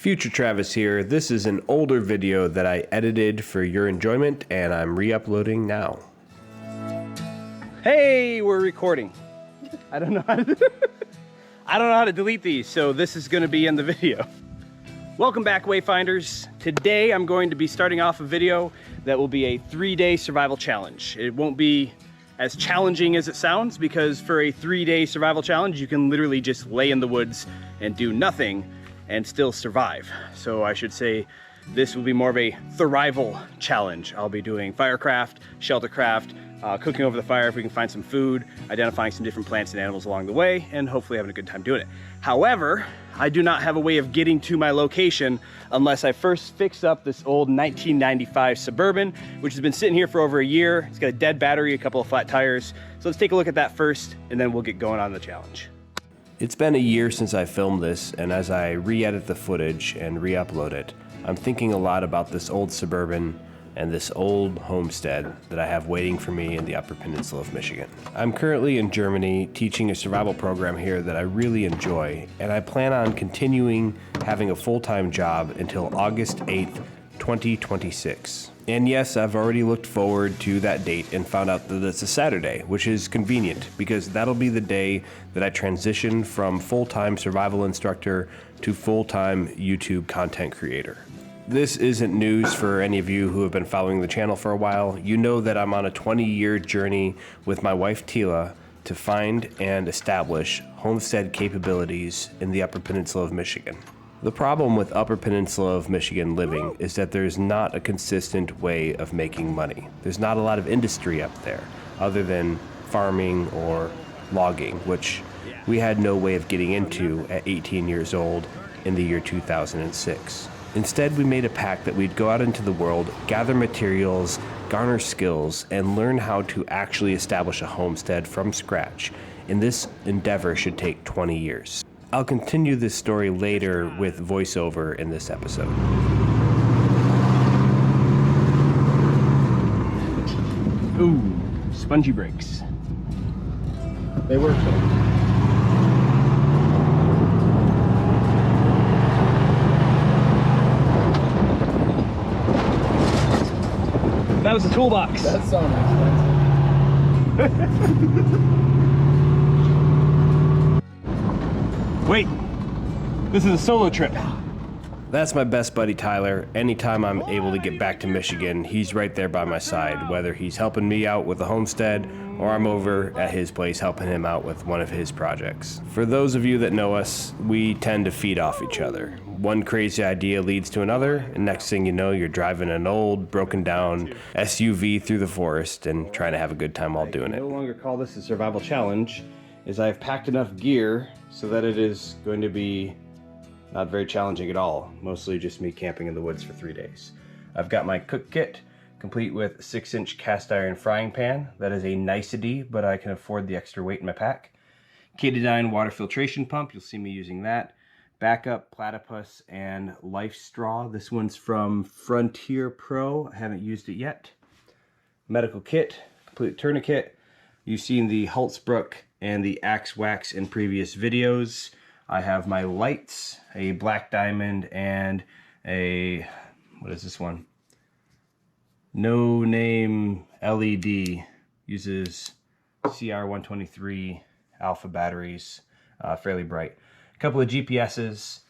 Future Travis here. This is an older video that I edited for your enjoyment and I'm re-uploading now. Hey, we're recording. I don't know how to delete these, so this is gonna be in the video. Welcome back, Wayfinders. Today I'm going to be starting off a video that will be a 3-day survival challenge. It won't be as challenging as it sounds because for a 3-day survival challenge, you can literally just lay in the woods and do nothing and still survive. So I should say this will be more of a thrival challenge. I'll be doing firecraft, sheltercraft, cooking over the fire if we can find some food, identifying some different plants and animals along the way, and hopefully having a good time doing it. However, I do not have a way of getting to my location unless I first fix up this old 1995 Suburban, which has been sitting here for over a year. It's got a dead battery, a couple of flat tires. So let's take a look at that first, and then we'll get going on the challenge. It's been a year since I filmed this, and as I re-edit the footage and re-upload it, I'm thinking a lot about this old Suburban and this old homestead that I have waiting for me in the Upper Peninsula of Michigan. I'm currently in Germany teaching a survival program here that I really enjoy, and I plan on continuing having a full-time job until August 8th, 2026. And yes, I've already looked forward to that date and found out that it's a Saturday, which is convenient because that'll be the day that I transition from full-time survival instructor to full-time YouTube content creator. This isn't news for any of you who have been following the channel for a while. You know that I'm on a 20-year journey with my wife Tila to find and establish homestead capabilities in the Upper Peninsula of Michigan. The problem with Upper Peninsula of Michigan living is that there's not a consistent way of making money. There's not a lot of industry up there other than farming or logging, which we had no way of getting into at 18 years old in the year 2006. Instead, we made a pact that we'd go out into the world, gather materials, garner skills, and learn how to actually establish a homestead from scratch. And this endeavor should take 20 years. I'll continue this story later with voiceover in this episode. Ooh, spongy brakes. They work though. That was a toolbox. That sounds expensive. Wait, this is a solo trip. That's my best buddy Tyler. Anytime I'm able to get back to Michigan, he's right there by my side, whether he's helping me out with the homestead or I'm over at his place helping him out with one of his projects. For those of you that know us, we tend to feed off each other. One crazy idea leads to another, and next thing you know, you're driving an old, broken down SUV through the forest and trying to have a good time while doing it. I no longer call this a survival challenge, as I've packed enough gear so that it is going to be not very challenging at all. Mostly just me camping in the woods for 3 days. I've got my cook kit, complete with 6-inch cast iron frying pan. That is a nicety, but I can afford the extra weight in my pack. Katadyn water filtration pump, you'll see me using that. Backup platypus and life straw. This one's from Frontier Pro. I haven't used it yet. Medical kit, complete tourniquet. You've seen the Halsbrook and the Axe Wax in previous videos. I have my lights, a black diamond and a, what is this one? No Name LED, uses CR123 alpha batteries, fairly bright. A couple of GPSs,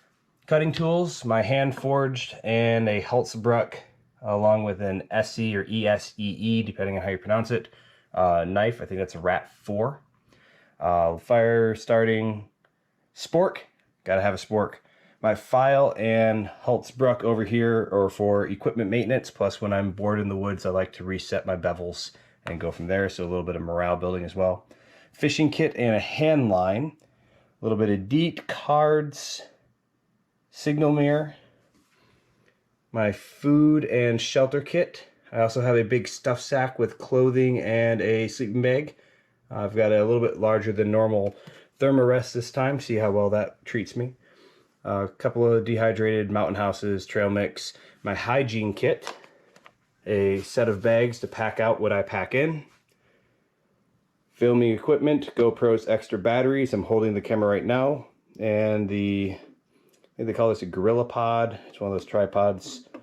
cutting tools, my hand forged, and a Halsbrook along with an SE or ESEE, depending on how you pronounce it, knife. I think that's a Rat 4. Fire starting spork, gotta have a spork. My file and Halsbrook over here are for equipment maintenance, plus when I'm bored in the woods I like to reset my bevels and go from there, so a little bit of morale building as well. Fishing kit and a hand line, a little bit of DEET cards, signal mirror, my food and shelter kit. I also have a big stuff sack with clothing and a sleeping bag. I've got a little bit larger than normal Thermarest this time, see how well that treats me. A couple of dehydrated Mountain Houses, trail mix, my hygiene kit, a set of bags to pack out what I pack in, filming equipment, GoPro's extra batteries, I'm holding the camera right now, and the I think they call this a gorilla pod. It's one of those tripods you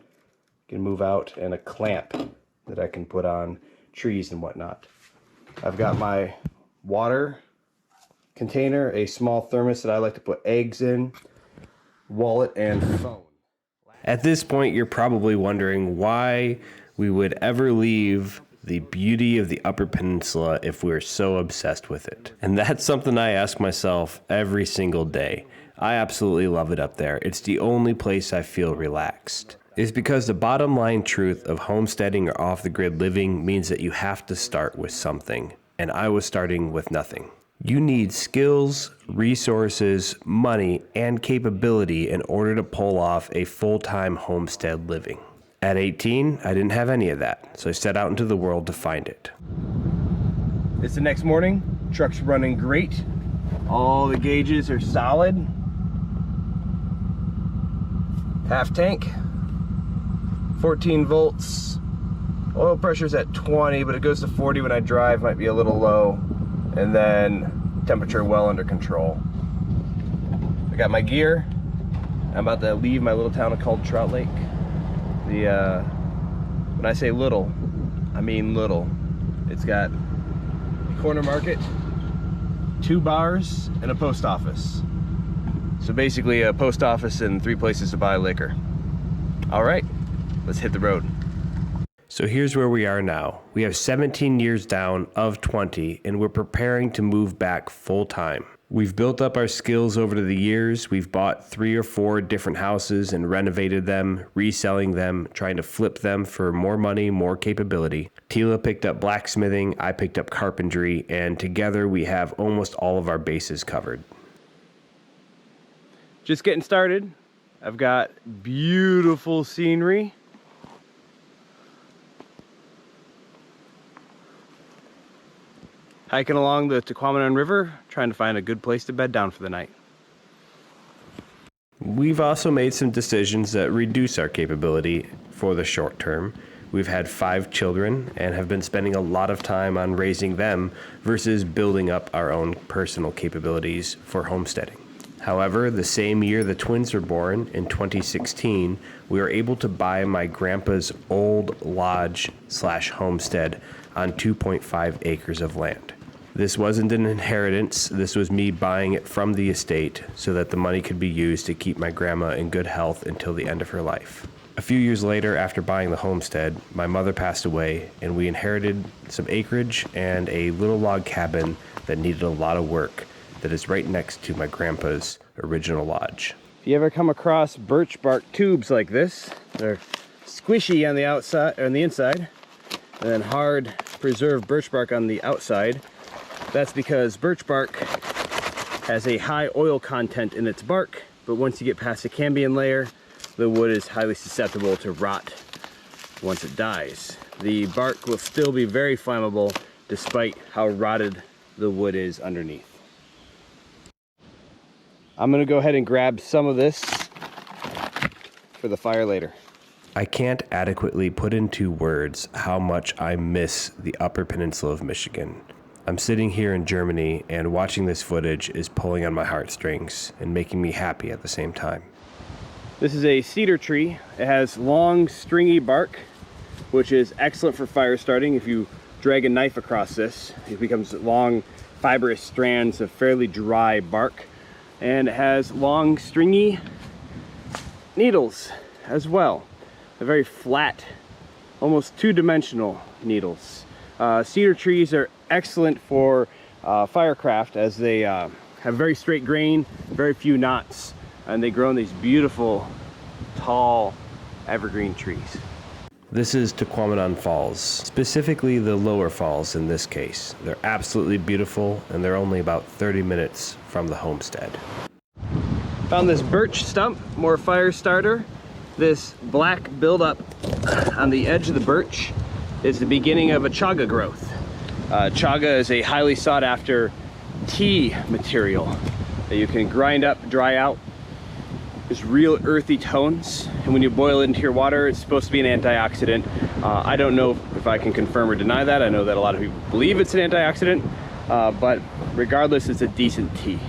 can move out, and a clamp that I can put on trees and whatnot. I've got my water container, a small thermos that I like to put eggs in, wallet, and phone. At this point, you're probably wondering why we would ever leave the beauty of the Upper Peninsula if we were so obsessed with it. And that's something I ask myself every single day. I absolutely love it up there. It's the only place I feel relaxed. It's because the bottom line truth of homesteading or off-the-grid living means that you have to start with something. And I was starting with nothing. You need skills, resources, money, and capability in order to pull off a full-time homestead living. At 18, I didn't have any of that, so I set out into the world to find it. It's the next morning. Truck's running great. All the gauges are solid. Half tank, 14 volts. Oil pressure's at 20, but it goes to 40 when I drive, might be a little low. And then temperature well under control. I got my gear. I'm about to leave my little town called Trout Lake. When I say little, I mean little. It's got a corner market, 2 bars, and a post office. So basically a post office and 3 places to buy liquor. All right, let's hit the road. So here's where we are now. We have 17 years down of 20, and we're preparing to move back full time. We've built up our skills over the years. We've bought 3 or 4 different houses and renovated them, reselling them, trying to flip them for more money, more capability. Tila picked up blacksmithing, I picked up carpentry, and together we have almost all of our bases covered. Just getting started. I've got beautiful scenery. Hiking along the Tahquamenon River, trying to find a good place to bed down for the night. We've also made some decisions that reduce our capability for the short term. We've had 5 children and have been spending a lot of time on raising them versus building up our own personal capabilities for homesteading. However, the same year the twins were born, in 2016, we were able to buy my grandpa's old lodge/homestead on 2.5 acres of land. This wasn't an inheritance, this was me buying it from the estate so that the money could be used to keep my grandma in good health until the end of her life. A few years later, after buying the homestead, my mother passed away and we inherited some acreage and a little log cabin that needed a lot of work that is right next to my grandpa's original lodge. If you ever come across birch bark tubes like this, they're squishy on the outside or on the inside, and then hard preserved birch bark on the outside. That's because birch bark has a high oil content in its bark, but once you get past the cambium layer, the wood is highly susceptible to rot once it dies. The bark will still be very flammable despite how rotted the wood is underneath. I'm gonna go ahead and grab some of this for the fire later. I can't adequately put into words how much I miss the Upper Peninsula of Michigan. I'm sitting here in Germany and watching this footage is pulling on my heartstrings and making me happy at the same time. This is a cedar tree. It has long stringy bark, which is excellent for fire starting. If you drag a knife across this, it becomes long fibrous strands of fairly dry bark. And it has long stringy needles as well. They're very flat, almost 2-dimensional needles. Cedar trees are excellent for firecraft as they have very straight grain, very few knots, and they grow in these beautiful, tall, evergreen trees. This is Tahquamenon Falls, specifically the lower falls in this case. They're absolutely beautiful and they're only about 30 minutes from the homestead. Found this birch stump, more fire starter. This black buildup on the edge of the birch is the beginning of a chaga growth. Chaga is a highly sought after tea material that you can grind up, dry out. There's real earthy tones, and when you boil it into your water, it's supposed to be an antioxidant. I don't know if I can confirm or deny that. I know that a lot of people believe it's an antioxidant, but regardless, it's a decent tea.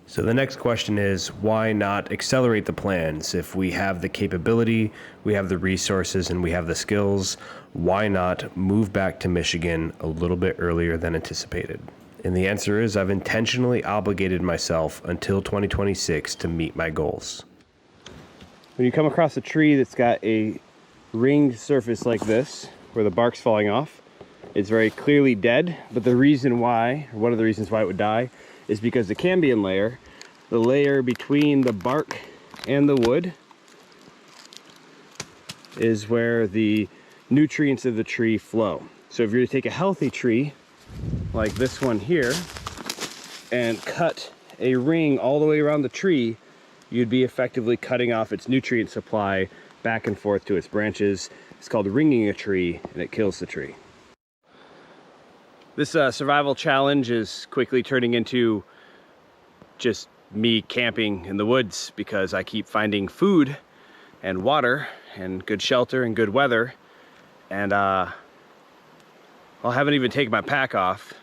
So the next question is, why not accelerate the plans? If we have the capability, we have the resources, and we have the skills, why not move back to Michigan a little bit earlier than anticipated? And the answer is, I've intentionally obligated myself until 2026 to meet my goals. When you come across a tree that's got a ringed surface like this, where the bark's falling off, it's very clearly dead. But the reason why, or one of the reasons why it would die, is because the cambium layer, the layer between the bark and the wood, is where the nutrients of the tree flow. So if you're to take a healthy tree, like this one here, and cut a ring all the way around the tree, you'd be effectively cutting off its nutrient supply back and forth to its branches. It's called ringing a tree, and it kills the tree. This survival challenge is quickly turning into just me camping in the woods because I keep finding food and water and good shelter and good weather. And I haven't even taken my pack off,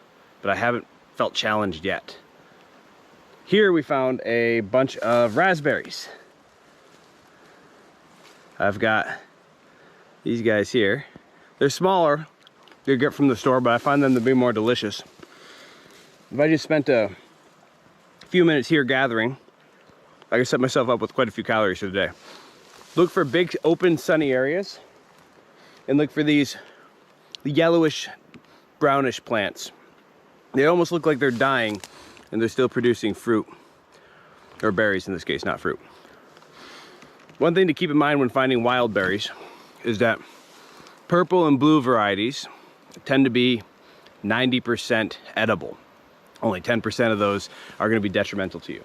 but I haven't felt challenged yet. Here we found a bunch of raspberries. I've got these guys here. They're smaller. You get from the store, but I find them to be more delicious. If I just spent a few minutes here gathering, I could set myself up with quite a few calories for the day. Look for big, open, sunny areas, and look for these yellowish, brownish plants. They almost look like they're dying, and they're still producing fruit, or berries in this case, not fruit. One thing to keep in mind when finding wild berries is that purple and blue varieties tend to be 90% edible. Only 10% of those are going to be detrimental to you.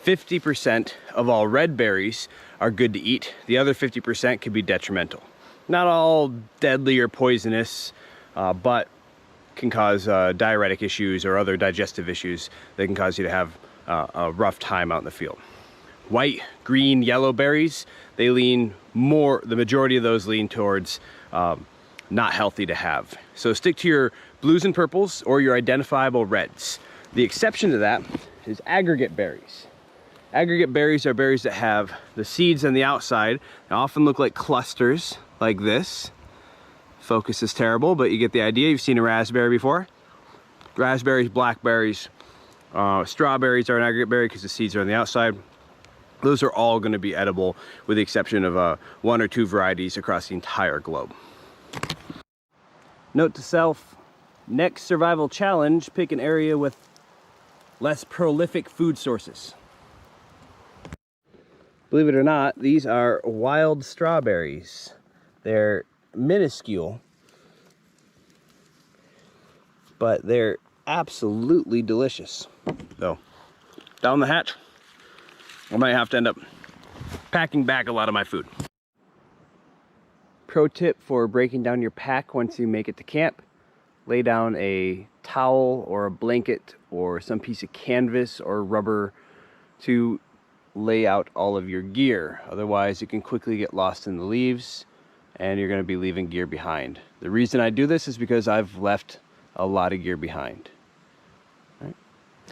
50% of all red berries are good to eat. The other 50% could be detrimental. Not all deadly or poisonous, but can cause diuretic issues or other digestive issues that can cause you to have a rough time out in the field. White, green, yellow berries, they lean more, the majority of those lean towards not healthy to have. So stick to your blues and purples or your identifiable reds. The exception to that is aggregate berries. Aggregate berries are berries that have the seeds on the outside. They often look like clusters like this. Focus is terrible, but you get the idea. You've seen a raspberry before. Raspberries, blackberries, strawberries are an aggregate berry because the seeds are on the outside. Those are all going to be edible with the exception of one or two varieties across the entire globe. Note to self, next survival challenge, pick an area with less prolific food sources. Believe it or not, these are wild strawberries. They're minuscule, but they're absolutely delicious. So, down the hatch. I might have to end up packing back a lot of my food. Pro tip for breaking down your pack once you make it to camp: lay down a towel or a blanket or some piece of canvas or rubber to lay out all of your gear. Otherwise, you can quickly get lost in the leaves and you're going to be leaving gear behind. The reason I do this is because I've left a lot of gear behind. All right.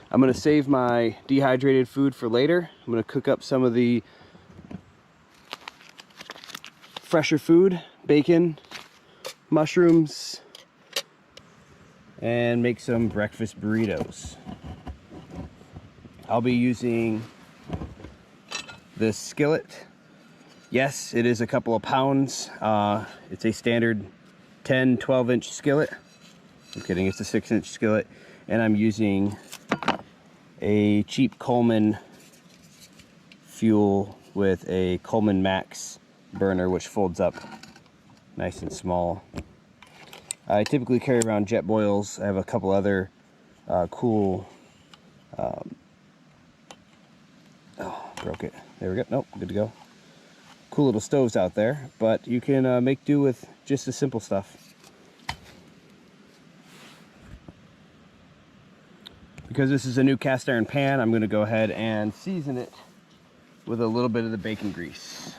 I'm going to save my dehydrated food for later. I'm going to cook up some of the fresher food, bacon, mushrooms, and make some breakfast burritos. I'll be using this skillet. Yes, it is a couple of pounds. It's a standard 10, 12-inch skillet. I'm kidding, it's a 6-inch skillet. And I'm using a cheap Coleman fuel with a Coleman Max burner, which folds up nice and small. I typically carry around Jetboils. I have a couple other cool, oh, broke it. There we go. Nope, good to go. Cool little stoves out there, but you can make do with just the simple stuff. Because this is a new cast iron pan, I'm going to go ahead and season it with a little bit of the bacon grease.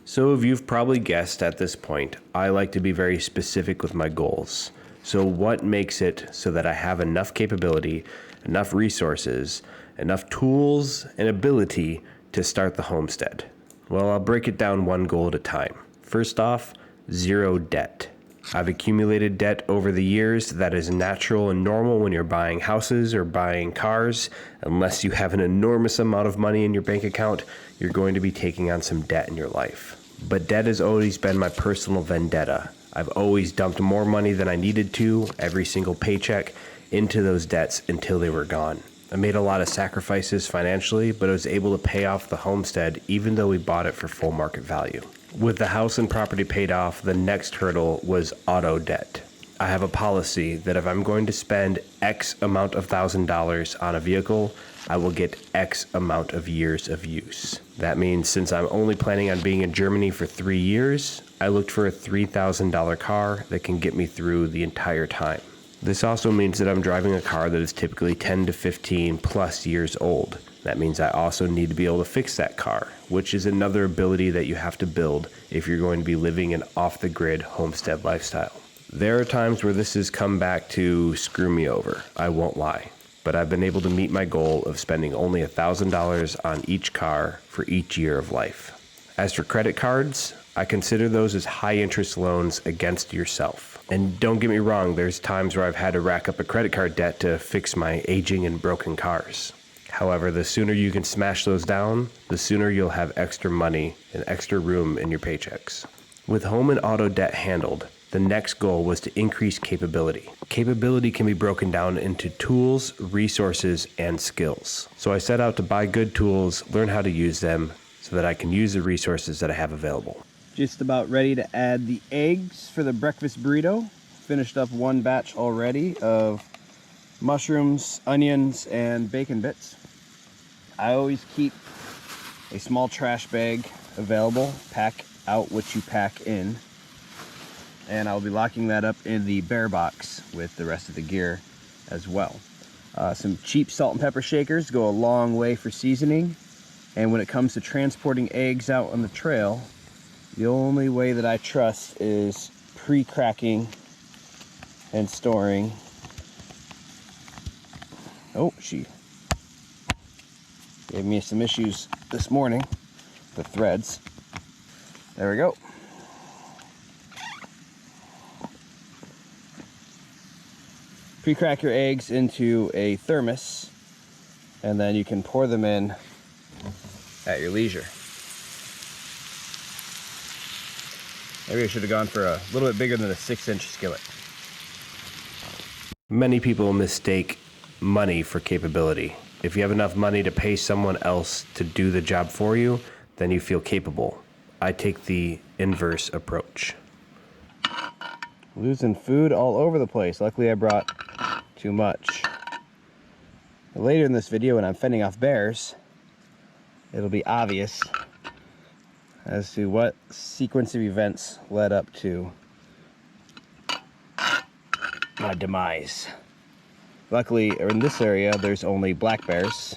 So if you've probably guessed at this point, I like to be very specific with my goals. So what makes it so that I have enough capability, enough resources, enough tools and ability to start the homestead? Well, I'll break it down one goal at a time. First off, zero debt. I've accumulated debt over the years. That is natural and normal when you're buying houses or buying cars. Unless you have an enormous amount of money in your bank account, you're going to be taking on some debt in your life. But debt has always been my personal vendetta. I've always dumped more money than I needed to, every single paycheck, into those debts until they were gone. I made a lot of sacrifices financially, but I was able to pay off the homestead even though we bought it for full market value. With the house and property paid off, the next hurdle was auto debt. I have a policy that if I'm going to spend X amount of $1,000 on a vehicle, I will get X amount of years of use. That means since I'm only planning on being in Germany for 3 years, I looked for a $3,000 car that can get me through the entire time. This also means that I'm driving a car that is typically 10 to 15 plus years old. That means I also need to be able to fix that car, which is another ability that you have to build if you're going to be living an off-the-grid homestead lifestyle. There are times where this has come back to screw me over, I won't lie. But I've been able to meet my goal of spending only $1,000 on each car for each year of life. As for credit cards, I consider those as high-interest loans against yourself. And don't get me wrong, there's times where I've had to rack up a credit card debt to fix my aging and broken cars. However, the sooner you can smash those down, the sooner you'll have extra money and extra room in your paychecks. With home and auto debt handled, the next goal was to increase capability. Capability can be broken down into tools, resources, and skills. So I set out to buy good tools, learn how to use them, so that I can use the resources that I have available. Just about ready to add the eggs for the breakfast burrito. Finished up one batch already of mushrooms, onions, and bacon bits. I always keep a small trash bag available. Pack out what you pack in. And I'll be locking that up in the bear box with the rest of the gear as well. Some cheap salt and pepper shakers go a long way for seasoning. And when it comes to transporting eggs out on the trail, the only way that I trust is pre-cracking and storing. Oh, she gave me some issues this morning with threads. There we go. Pre-crack your eggs into a thermos, and then you can pour them in at your leisure. Maybe I should have gone for a little bit bigger than a 6-inch skillet. Many people mistake money for capability. If you have enough money to pay someone else to do the job for you, then you feel capable. I take the inverse approach. Losing food all over the place. Luckily I brought too much. Later in this video when I'm fending off bears, it'll be obvious as to what sequence of events led up to my demise. Luckily, in this area, there's only black bears.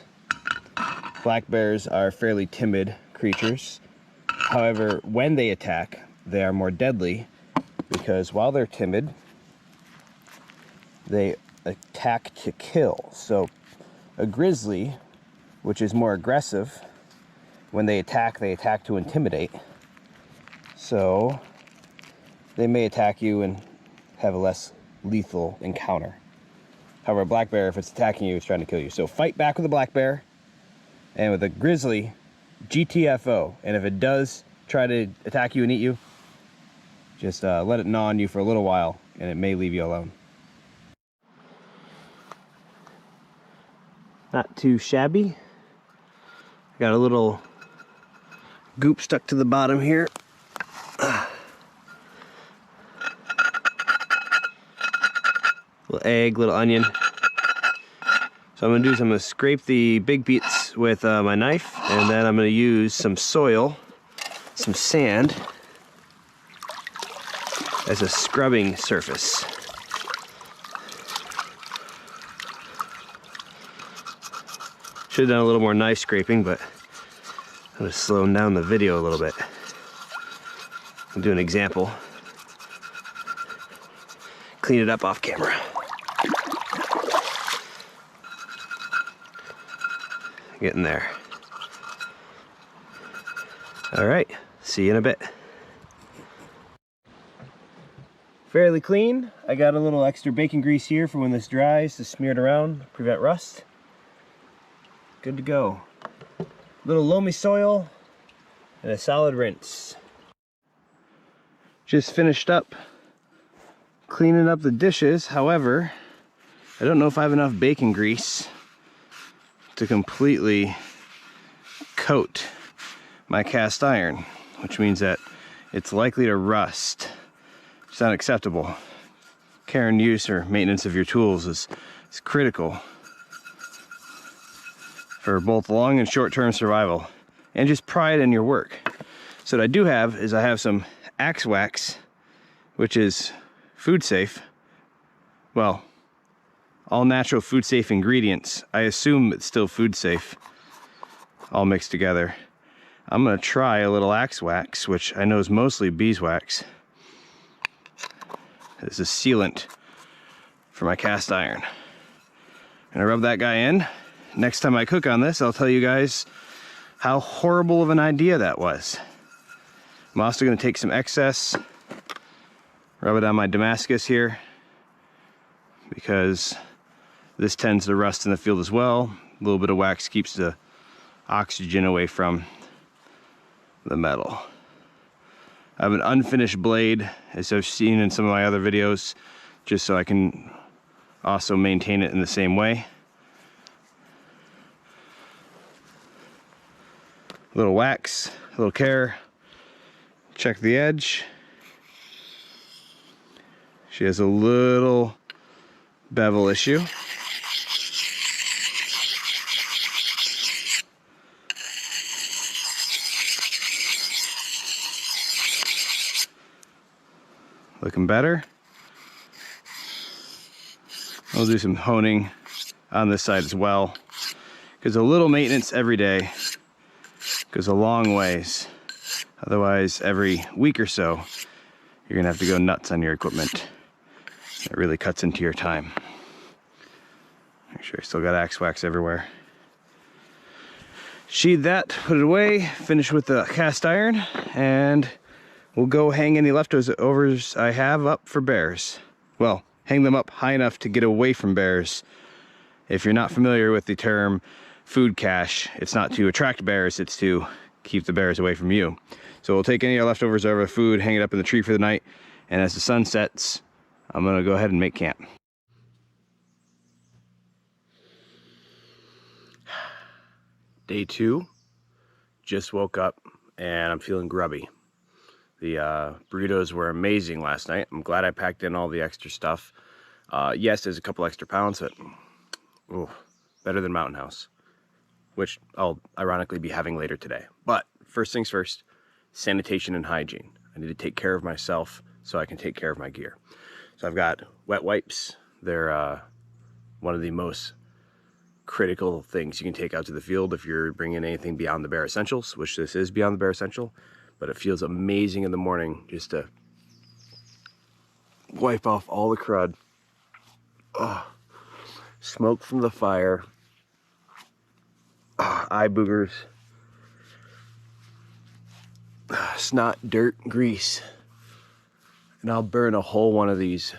Black bears are fairly timid creatures. However, when they attack, they are more deadly because while they're timid, they attack to kill. So a grizzly, which is more aggressive, when they attack to intimidate. So they may attack you and have a less lethal encounter. However, a black bear, if it's attacking you, it's trying to kill you. So fight back with a black bear, and with a grizzly, GTFO. And if it does try to attack you and eat you, just let it gnaw on you for a little while, and it may leave you alone. Not too shabby. Got a little goop stuck to the bottom here. Little egg, little onion. So I'm gonna scrape the big bits with my knife, and then I'm gonna use some soil, some sand, as a scrubbing surface. Should have done a little more knife scraping, but I'm gonna slow down the video a little bit. I'll do an example. Clean it up off camera. Getting there. All right, see you in a bit. Fairly clean. I got a little extra bacon grease here for when this dries to smear it around, prevent rust. Good to go. Little loamy soil and a solid rinse. Just finished up cleaning up the dishes. However, I don't know if I have enough bacon grease to completely coat my cast iron, which means that it's likely to rust. It's not acceptable. Care and use or maintenance of your tools is critical for both long and short-term survival and just pride in your work. So what I do have is I have some Axe Wax, which is food safe. Well, all natural food safe ingredients. I assume it's still food safe, all mixed together. I'm gonna try a little Axe Wax, which I know is mostly beeswax. This is sealant for my cast iron. And I rub that guy in. Next time I cook on this, I'll tell you guys how horrible of an idea that was. I'm also gonna take some excess, rub it on my Damascus here, because this tends to rust in the field as well. A little bit of wax keeps the oxygen away from the metal. I have an unfinished blade, as I've seen in some of my other videos, just so I can also maintain it in the same way. A little wax, a little care. Check the edge. She has a little bevel issue. Looking better. I'll do some honing on this side as well, because a little maintenance every day goes a long ways. Otherwise, every week or so, you're gonna have to go nuts on your equipment. It really cuts into your time. Make sure I still got Axe Wax everywhere. Sheathe that, put it away, finish with the cast iron, and we'll go hang any leftovers I have up for bears. Well, hang them up high enough to get away from bears. If you're not familiar with the term food cache, it's not to attract bears, it's to keep the bears away from you. So we'll take any of our leftovers of our food, hang it up in the tree for the night, and as the sun sets, I'm gonna go ahead and make camp. Day 2, just woke up and I'm feeling grubby. The burritos were amazing last night. I'm glad I packed in all the extra stuff. Yes, there's a couple extra pounds, but ooh, better than Mountain House, which I'll ironically be having later today. But first things first, sanitation and hygiene. I need to take care of myself so I can take care of my gear. So I've got wet wipes. They're one of the most critical things you can take out to the field if you're bringing anything beyond the bare essentials, which this is beyond the bare essential. But it feels amazing in the morning just to wipe off all the crud. Oh, smoke from the fire. Oh, eye boogers. Snot, dirt, grease. And I'll burn a whole one of these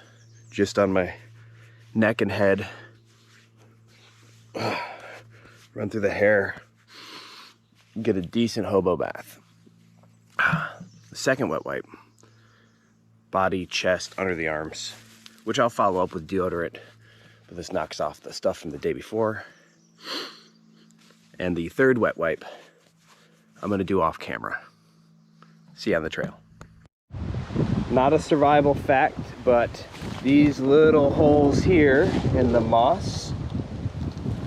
just on my neck and head. Run through the hair. Get a decent hobo bath. The second wet wipe, body, chest, under the arms, which I'll follow up with deodorant, but this knocks off the stuff from the day before. And the third wet wipe, I'm gonna do off camera. See you on the trail. Not a survival fact, but these little holes here in the moss,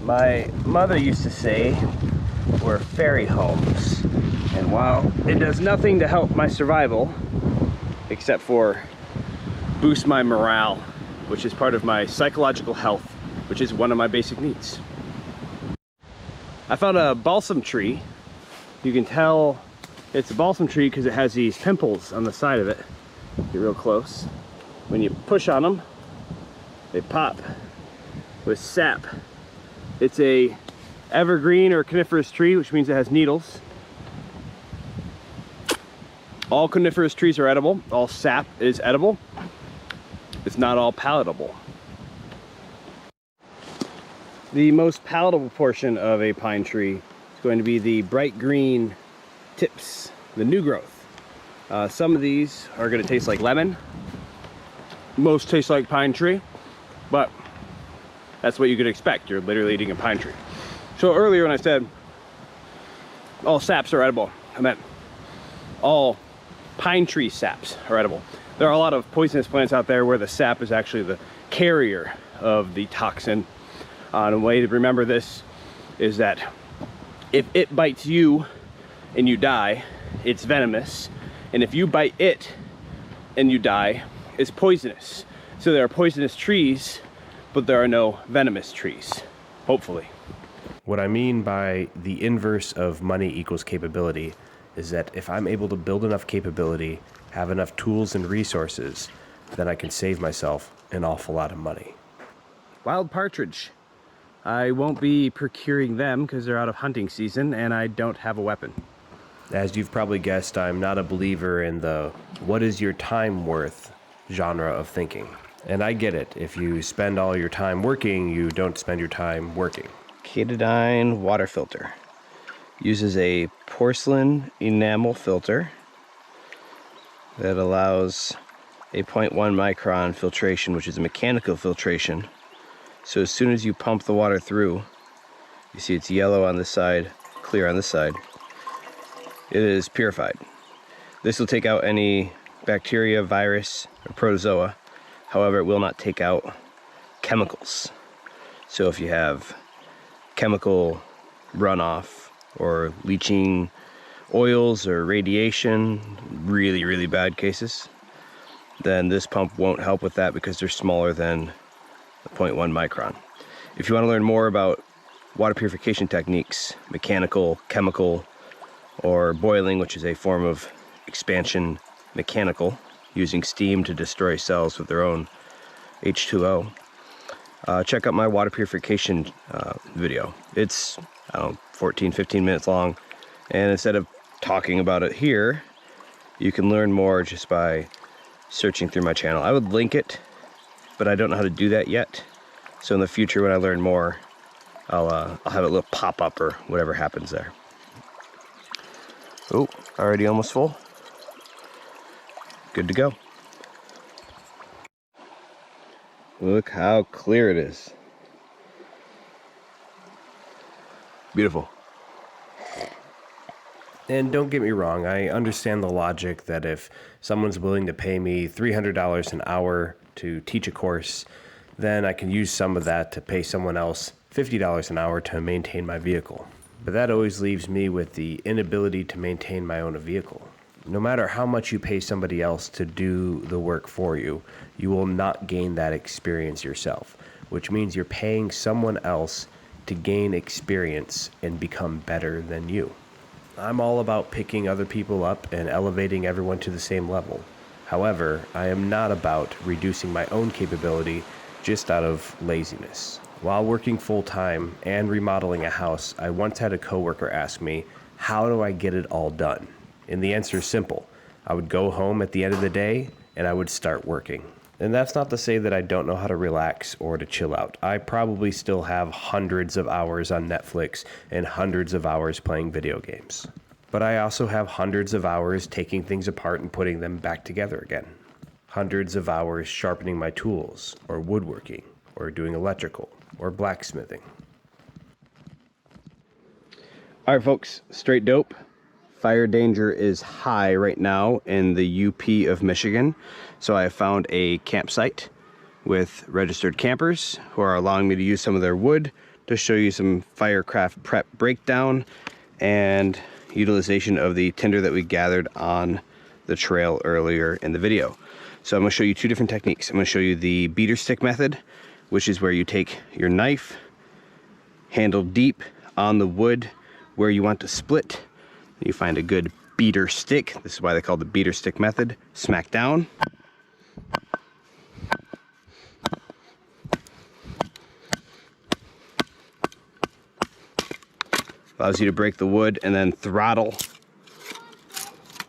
my mother used to say were fairy homes. And while it does nothing to help my survival, except for boost my morale, which is part of my psychological health, which is one of my basic needs. I found a balsam tree. You can tell it's a balsam tree because it has these pimples on the side of it. Get real close. When you push on them, they pop with sap. It's a evergreen or coniferous tree, which means it has needles. All coniferous trees are edible. All sap is edible. It's not all palatable. The most palatable portion of a pine tree is going to be the bright green tips, the new growth. Some of these are going to taste like lemon. Most taste like pine tree, but that's what you could expect. You're literally eating a pine tree. So earlier when I said all saps are edible, I meant all pine tree saps are edible. There are a lot of poisonous plants out there where the sap is actually the carrier of the toxin. And a way to remember this is that if it bites you and you die, it's venomous. And if you bite it and you die, it's poisonous. So there are poisonous trees, but there are no venomous trees, hopefully. What I mean by the inverse of money equals capability is that if I'm able to build enough capability, have enough tools and resources, then I can save myself an awful lot of money. Wild partridge. I won't be procuring them because they're out of hunting season and I don't have a weapon. As you've probably guessed, I'm not a believer in the what is your time worth genre of thinking. And I get it. If you spend all your time working, you don't spend your time working. Katadyn water filter. Uses a porcelain enamel filter that allows a 0.1 micron filtration, which is a mechanical filtration. So as soon as you pump the water through, you see it's yellow on this side, clear on this side. It is purified. This will take out any bacteria, virus, or protozoa. However, it will not take out chemicals. So if you have chemical runoff or leaching oils or radiation, really, really bad cases, then this pump won't help with that because they're smaller than 0.1 micron. If you want to learn more about water purification techniques, mechanical, chemical, or boiling, which is a form of expansion mechanical, using steam to destroy cells with their own H2O, check out my water purification video. It's 14, 15 minutes long, and instead of talking about it here, you can learn more just by searching through my channel. I would link it, but I don't know how to do that yet. So in the future, when I learn more, I'll have a little pop-up or whatever happens there. Oh, already almost full. Good to go. Look how clear it is. Beautiful. And don't get me wrong, I understand the logic that if someone's willing to pay me $300 an hour to teach a course, then I can use some of that to pay someone else $50 an hour to maintain my vehicle. But that always leaves me with the inability to maintain my own vehicle. No matter how much you pay somebody else to do the work for you, you will not gain that experience yourself, which means you're paying someone else to gain experience and become better than you. I'm all about picking other people up and elevating everyone to the same level. However, I am not about reducing my own capability just out of laziness. While working full-time and remodeling a house, I once had a coworker ask me, how do I get it all done? And the answer is simple. I would go home at the end of the day and I would start working. And that's not to say that I don't know how to relax or to chill out. I probably still have hundreds of hours on Netflix and hundreds of hours playing video games. But I also have hundreds of hours taking things apart and putting them back together again. Hundreds of hours sharpening my tools, or woodworking, or doing electrical, or blacksmithing. All right, folks, straight dope. Fire danger is high right now in the UP of Michigan. So I have found a campsite with registered campers who are allowing me to use some of their wood to show you some firecraft prep breakdown and utilization of the tinder that we gathered on the trail earlier in the video. So I'm going to show you two different techniques. I'm going to show you the beater stick method, which is where you take your knife, handle deep on the wood where you want to split. You find a good beater stick. This is why they call it the beater stick method. Smack down. Allows you to break the wood and then throttle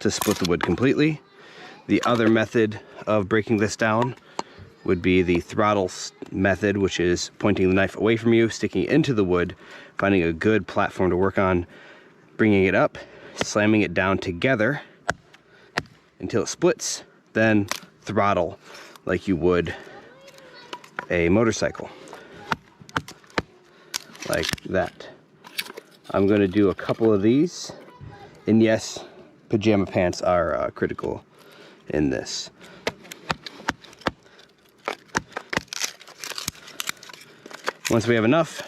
to split the wood completely. The other method of breaking this down would be the throttle method, which is pointing the knife away from you, sticking it into the wood, finding a good platform to work on, bringing it up, slamming it down together until it splits, then throttle like you would a motorcycle, like that. I'm going to do a couple of these, and yes, pajama pants are critical in this. Once we have enough,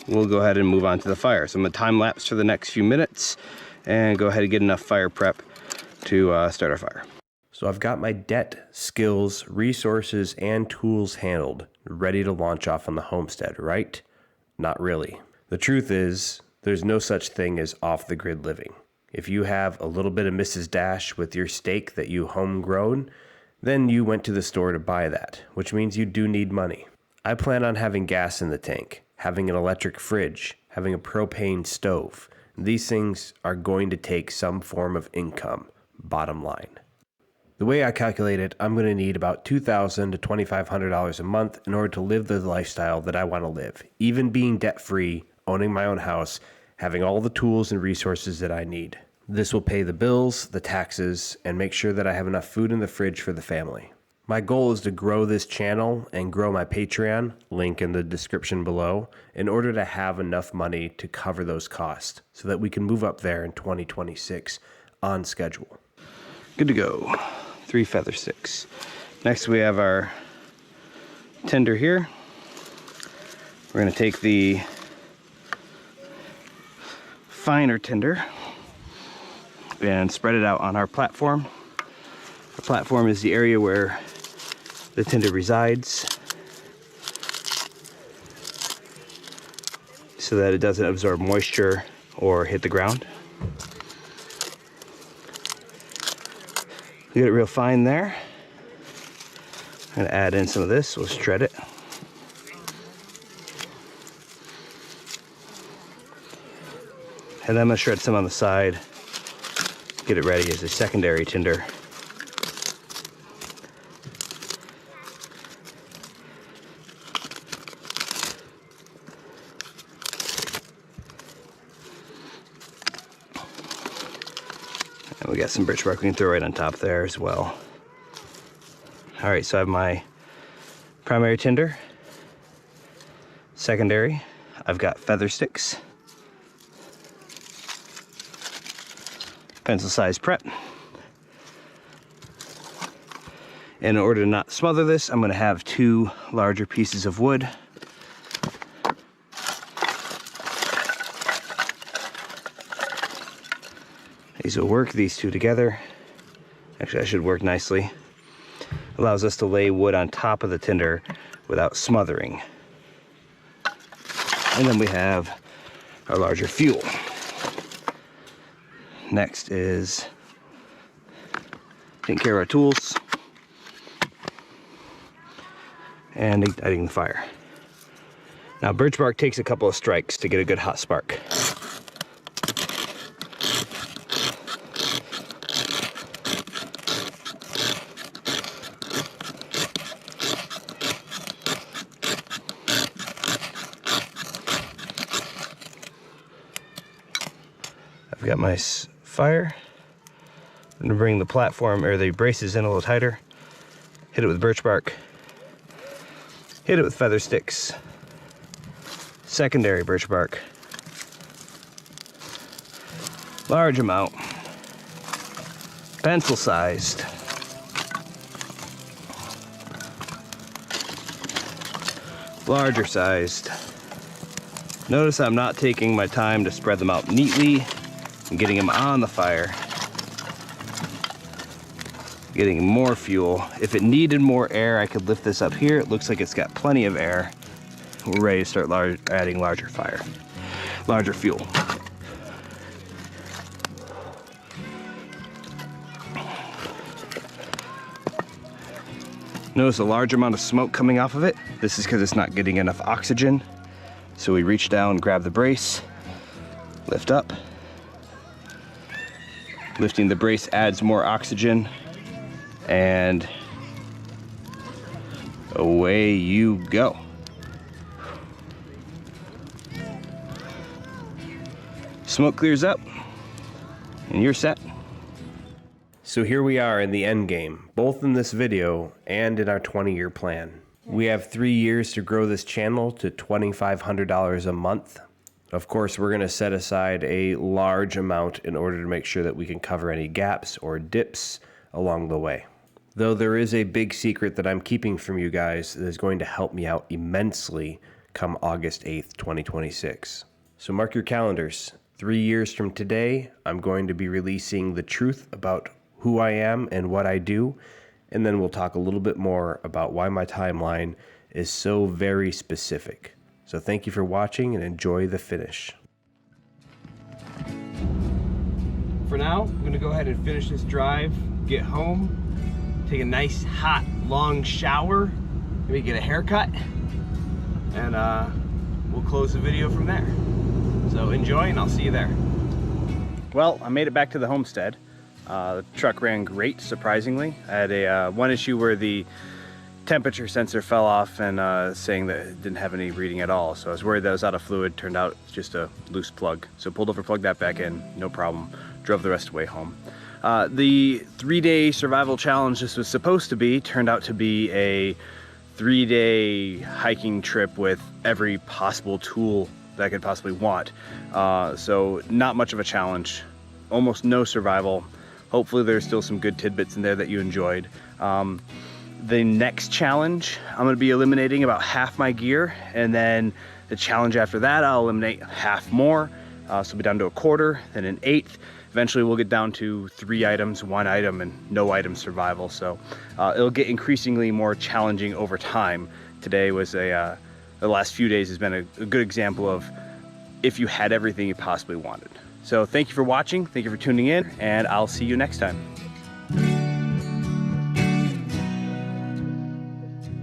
we'll go ahead and move on to the fire. So I'm going to time lapse for the next few minutes and go ahead and get enough fire prep to start our fire. So I've got my debt, skills, resources, and tools handled, ready to launch off on the homestead, right? Not really. The truth is, there's no such thing as off-the-grid living. If you have a little bit of Mrs. Dash with your steak that you homegrown, then you went to the store to buy that, which means you do need money. I plan on having gas in the tank, having an electric fridge, having a propane stove. These things are going to take some form of income, bottom line. The way I calculate it, I'm going to need about $2,000 to $2,500 a month in order to live the lifestyle that I want to live, even being debt-free, owning my own house, having all the tools and resources that I need. This will pay the bills, the taxes, and make sure that I have enough food in the fridge for the family. My goal is to grow this channel and grow my Patreon, link in the description below, in order to have enough money to cover those costs so that we can move up there in 2026 on schedule. Good to go. 3 feather sticks. Next we have our tinder here. We're going to take the finer tinder and spread it out on our platform. The platform is the area where the tinder resides, so that it doesn't absorb moisture or hit the ground. We get it real fine there. I'm going to add in some of this. We'll shred it. And then I'm going to shred some on the side. Get it ready as a secondary tinder. And we got some birch bark we can throw right on top there as well. All right, so I have my primary tinder. Secondary, I've got feather sticks. Pencil size prep. In order to not smother this, I'm going to have 2 larger pieces of wood. These will work, these 2 together. Actually, that should work nicely. Allows us to lay wood on top of the tinder without smothering. And then we have our larger fuel. Next is taking care of our tools and igniting the fire. Now, birch bark takes a couple of strikes to get a good hot spark. I've got my fire. I'm gonna bring the platform or the braces in a little tighter. Hit it with birch bark. Hit it with feather sticks. Secondary birch bark. Large amount. Pencil sized. Larger sized. Notice I'm not taking my time to spread them out neatly and getting them on the fire. Getting more fuel. If it needed more air, I could lift this up here. It looks like it's got plenty of air. We're ready to start adding larger fuel. Notice a large amount of smoke coming off of it. This is because it's not getting enough oxygen. So we reach down, grab the brace, lift up. Lifting the brace adds more oxygen, and away you go. Smoke clears up, and you're set. So here we are in the end game, both in this video and in our 20-year plan. We have 3 years to grow this channel to $2,500 a month. Of course, we're going to set aside a large amount in order to make sure that we can cover any gaps or dips along the way. Though there is a big secret that I'm keeping from you guys that is going to help me out immensely come August 8th, 2026. So mark your calendars. 3 years from today, I'm going to be releasing the truth about who I am and what I do, and then we'll talk a little bit more about why my timeline is so very specific. So thank you for watching and enjoy the finish. For now, I'm gonna go ahead and finish this drive, get home, take a nice hot long shower, maybe get a haircut, and we'll close the video from there. So enjoy, and I'll see you there. Well, I made it back to the homestead. The truck ran great, surprisingly. I had a one issue where the temperature sensor fell off and saying that it didn't have any reading at all. So I was worried that it was out of fluid. Turned out it's just a loose plug. So pulled over, plugged that back in, no problem. Drove the rest of the way home. The 3-day survival challenge this was supposed to be turned out to be a 3-day hiking trip with every possible tool that I could possibly want. So not much of a challenge, almost no survival. Hopefully there's still some good tidbits in there that you enjoyed. The next challenge, I'm gonna be eliminating about half my gear, and then the challenge after that, I'll eliminate half more. So we'll be down to a quarter, then an eighth. Eventually we'll get down to 3 items, 1 item, and no item survival. So it'll get increasingly more challenging over time. Today was the last few days has been a good example of if you had everything you possibly wanted. So thank you for watching, thank you for tuning in, and I'll see you next time.